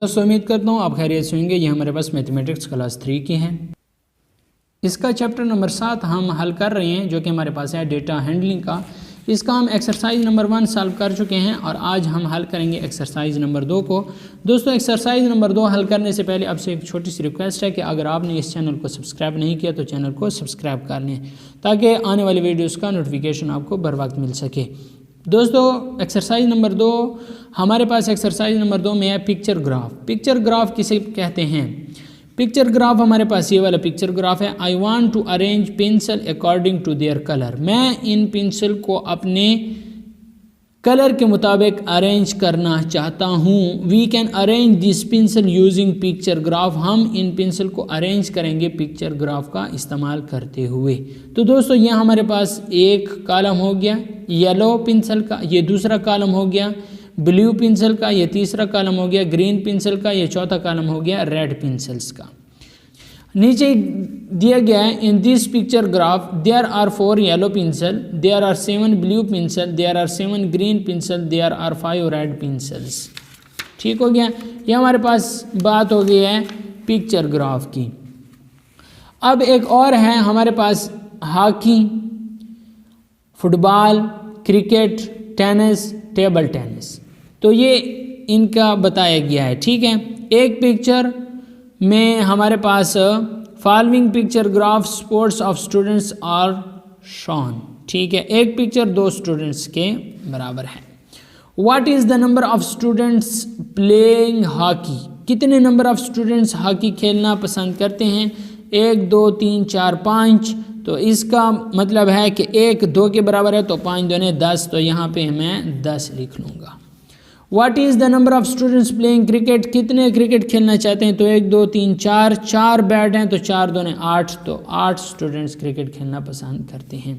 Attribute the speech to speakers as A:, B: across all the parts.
A: दोस्तों उम्मीद करता हूँ आप खैरियत से होंगे। ये हमारे पास मैथमेटिक्स क्लास 3 की है। इसका चैप्टर नंबर 7 हम हल कर रहे हैं, जो कि हमारे पास है डेटा हैंडलिंग का। इसका हम एक्सरसाइज नंबर 1 सॉल्व कर चुके हैं और आज हम हल करेंगे एक्सरसाइज नंबर 2 को। दोस्तों एक्सरसाइज नंबर 2 हल करने से पहले आपसे एक छोटी सी रिक्वेस्ट है कि अगर आपने इस चैनल को सब्सक्राइब नहीं किया तो चैनल को सब्सक्राइब कर लें, ताकि आने वाली वीडियोज़ का नोटिफिकेशन आपको बर वक्त मिल सके। दोस्तों एक्सरसाइज नंबर 2 हमारे पास एक्सरसाइज नंबर 2 में है पिक्चर ग्राफ। पिक्चर ग्राफ किसे कहते हैं? पिक्चर ग्राफ हमारे पास ये वाला पिक्चर ग्राफ है। I want to arrange pencil according to their colour. मैं इन पेंसिल को अपने कलर के मुताबिक अरेंज करना चाहता हूँ। We can arrange this pencil using picture graph. हम इन पेंसिल को अरेंज करेंगे पिक्चर ग्राफ का इस्तेमाल करते हुए। तो दोस्तों ये हमारे पास एक कॉलम हो गया येलो पेंसिल का, ये दूसरा कॉलम हो गया ब्लू पेंसिल का, ये तीसरा कॉलम हो गया ग्रीन पेंसिल का, ये चौथा कॉलम हो गया रेड पेंसिल्स का। नीचे दिया गया है in this picture graph there are 4 yellow pencil, there are 7 blue pencil, there are 7 green pencil, there are 5 red pencils. ठीक हो गया, ये हमारे पास बात हो गई है पिक्चर ग्राफ की। अब एक और है हमारे पास hockey, football, cricket, tennis, table tennis. तो ये इनका बताया गया है। ठीक है, एक पिक्चर में हमारे पास following picture graph sports of students are shown. ठीक है, एक पिक्चर 2 स्टूडेंट्स के बराबर है। What is the number of students playing hockey? कितने नंबर ऑफ स्टूडेंट्स हॉकी खेलना पसंद करते हैं? 1 2 3 4 5। तो इसका मतलब है कि 1 2 के बराबर है तो 5 दूने 10, तो यहाँ पे मैं 10 लिख लूँगा। What is the number of students playing cricket? कितने क्रिकेट खेलना चाहते हैं? तो 1 2 3 4, 4 बैट हैं तो 4 दूने 8, तो 8 स्टूडेंट्स क्रिकेट खेलना पसंद करते हैं।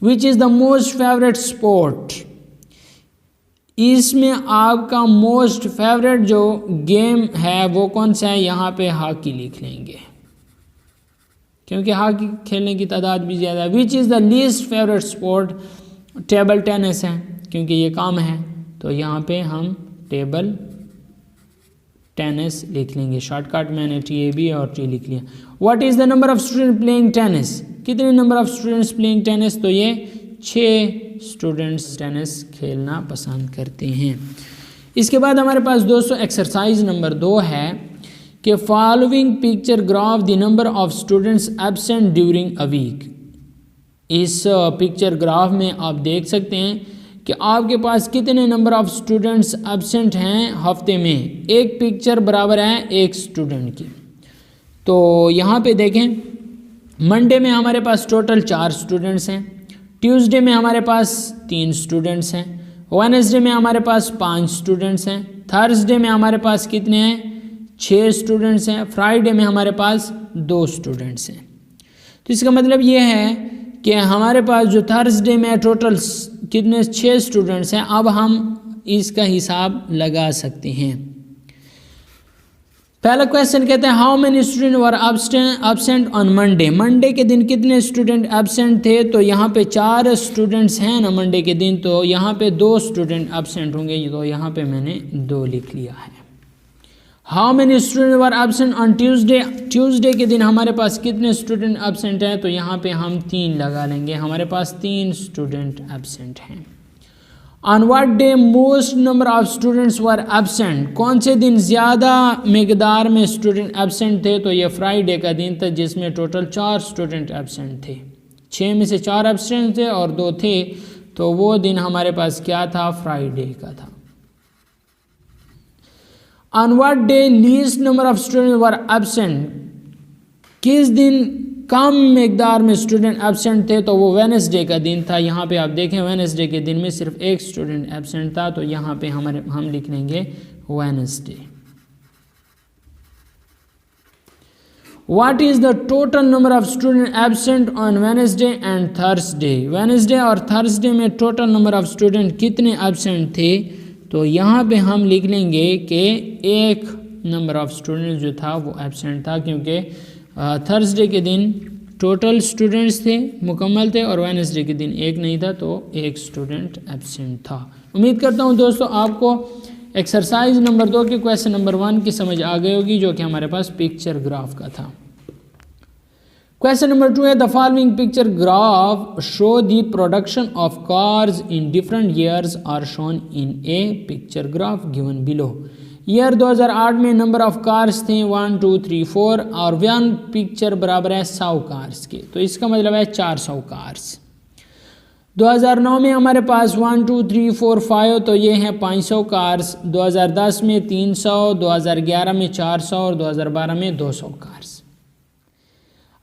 A: Which is the most favourite sport? इसमें आपका मोस्ट फेवरेट जो गेम है वो कौन सा है? यहाँ पे हॉकी लिख लेंगे, क्योंकि हॉकी खेलने की तादाद भी ज़्यादा है। Which is the least favourite sport? Table tennis है, क्योंकि ये कम है, तो यहाँ पे हम टेबल टेनिस लिख लेंगे। शॉर्टकट मैंने TAB और T लिख लिया। What is the number of student playing tennis? कितने number of students playing tennis? तो ये 6 स्टूडेंट्स टेनिस खेलना पसंद करते हैं। इसके बाद हमारे पास दोस्तों एक्सरसाइज नंबर 2 है कि following picture graph the number of students absent during a week. इस पिक्चर ग्राफ में आप देख सकते हैं कि आपके पास कितने नंबर ऑफ स्टूडेंट्स एब्सेंट हैं हफ्ते में। एक पिक्चर बराबर है 1 स्टूडेंट की। तो यहाँ पे देखें, मंडे में हमारे पास टोटल 4 स्टूडेंट्स हैं, ट्यूसडे में हमारे पास 3 स्टूडेंट्स हैं, वेडनेसडे में हमारे पास 5 स्टूडेंट्स हैं, थर्सडे में हमारे पास कितने हैं? 6 स्टूडेंट्स हैं, फ्राइडे में हमारे पास 2 स्टूडेंट्स हैं। तो इसका मतलब ये है कि हमारे पास जो थर्सडे में टोटल कितने 6 स्टूडेंट्स हैं। अब हम इसका हिसाब लगा सकते हैं। पहला क्वेश्चन कहते हैं how many student were absent on Monday. Monday के दिन कितने स्टूडेंट एब्सेंट थे? तो यहाँ पे 4 स्टूडेंट्स हैं ना मंडे के दिन, तो यहाँ पे 2 स्टूडेंट एब्सेंट होंगे, तो यहाँ पे मैंने 2 लिख लिया है। How many student were absent on Tuesday? Tuesday के दिन हमारे पास कितने स्टूडेंट एब्सेंट हैं? तो यहाँ पे हम 3 लगा लेंगे, हमारे पास 3 स्टूडेंट एब्सेंट हैं। On what day most number of students were absent? कौन से दिन ज़्यादा मकदार में स्टूडेंट एब्सेंट थे? तो ये फ्राइडे का दिन था, जिसमें टोटल 4 स्टूडेंट एब्सेंट थे। 6 में से 4 एब्सेंट थे और 2 थे, तो वो दिन हमारे पास क्या था? फ्राइडे का था। On what day least number of student were absent? किस दिन कम मकदार में स्टूडेंट एब्सेंट थे? तो वो वेडनेसडे का दिन था। यहाँ पे आप देखें वेडनेसडे के दिन में सिर्फ 1 स्टूडेंट एब्सेंट था, तो यहाँ पे हम लिख लेंगे Wednesday. What is the total number of student absent on Wednesday and Thursday? Wednesday और थर्सडे में टोटल नंबर ऑफ स्टूडेंट कितने एब्सेंट थे? तो यहाँ पे हम लिख लेंगे कि 1 नंबर ऑफ स्टूडेंट जो था वो एब्सेंट था, क्योंकि थर्सडे के दिन टोटल स्टूडेंट्स थे, मुकम्मल थे, और वेडनेसडे के दिन 1 नहीं था, तो 1 स्टूडेंट एब्सेंट था। उम्मीद करता हूँ दोस्तों आपको एक्सरसाइज नंबर 2 के क्वेश्चन नंबर 1 की समझ आ गई होगी, जो कि हमारे पास पिक्चर ग्राफ का था। क्वेश्चन नंबर 2 है the following picture graph show the production of cars in different years are shown in a picture graph given below. Year 2008 में नंबर ऑफ कार्स थे 1 2 3 4 और 1 पिक्चर बराबर है 100 कार्स के, तो इसका मतलब है 400 कार्स। 2009 में हमारे पास 1 2 3 4 5, तो ये हैं 500 कार्स। 2010 में 300, 2011 में 400 और 2012 में 200 cars.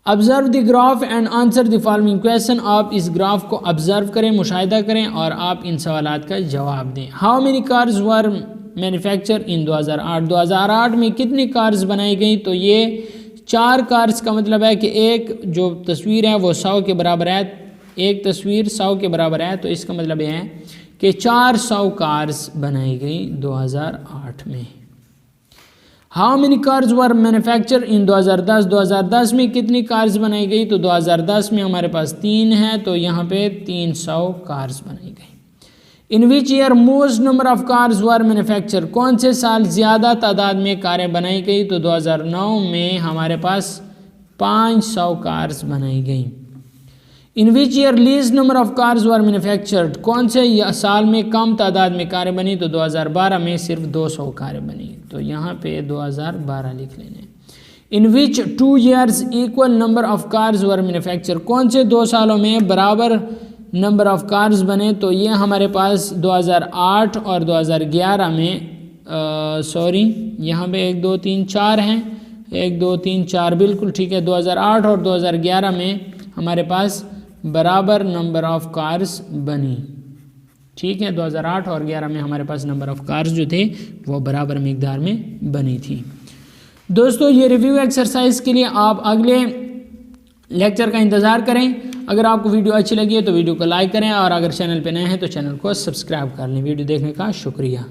A: Observe the graph and answer the following question. आप इस ग्राफ को ऑब्जर्व करें, मुशाहिदा करें और आप इन सवालात का जवाब दें। How many cars were manufacture इन 2008। 2008 में कितनी कार्स बनाई गई, तो ये 4 कार्स का मतलब है कि एक जो तस्वीर है वो 100 के बराबर है, एक तस्वीर 100 के बराबर है, तो इसका मतलब यह है कि 400 कार्स बनाई गई 2008 में। How many cars were manufacture इन 2010। 2010 में कितनी कार्स बनाई गई, तो 2010 में हमारे पास 3 है, तो यहाँ पे 300 कार्स बनाई गई। In which year most number of cars were manufacture. कौन से साल ज़्यादा तादाद में कारें बनाई गई, तो 2009 में हमारे पास 500 कार्स बनाई गई। In which year least number of cars were manufactured. कौन से साल में कम तादाद में कारें बनी, तो 2012 में सिर्फ 200 कारें बनी, तो यहाँ पे 2012 लिख लेने। इन विच 2 years equal number of cars were manufacture. कौन से 2 सालों में बराबर नंबर ऑफ कार्स बने, तो ये हमारे पास 2008 और 2011 में यहाँ पे 1 2 3 4 हैं, 1 2 3 4 बिल्कुल ठीक है। 2008 और 2011 में हमारे पास बराबर नंबर ऑफ कार्स बनी, ठीक है। 2008 और 11 में हमारे पास नंबर ऑफ कार्स जो थे वो बराबर मिकदार में बनी थी। दोस्तों ये रिव्यू एक्सरसाइज के लिए आप अगले लेक्चर का इंतज़ार करें। अगर आपको वीडियो अच्छी लगी है तो वीडियो को लाइक करें और अगर चैनल पे नए हैं तो चैनल को सब्सक्राइब कर लें। वीडियो देखने का शुक्रिया।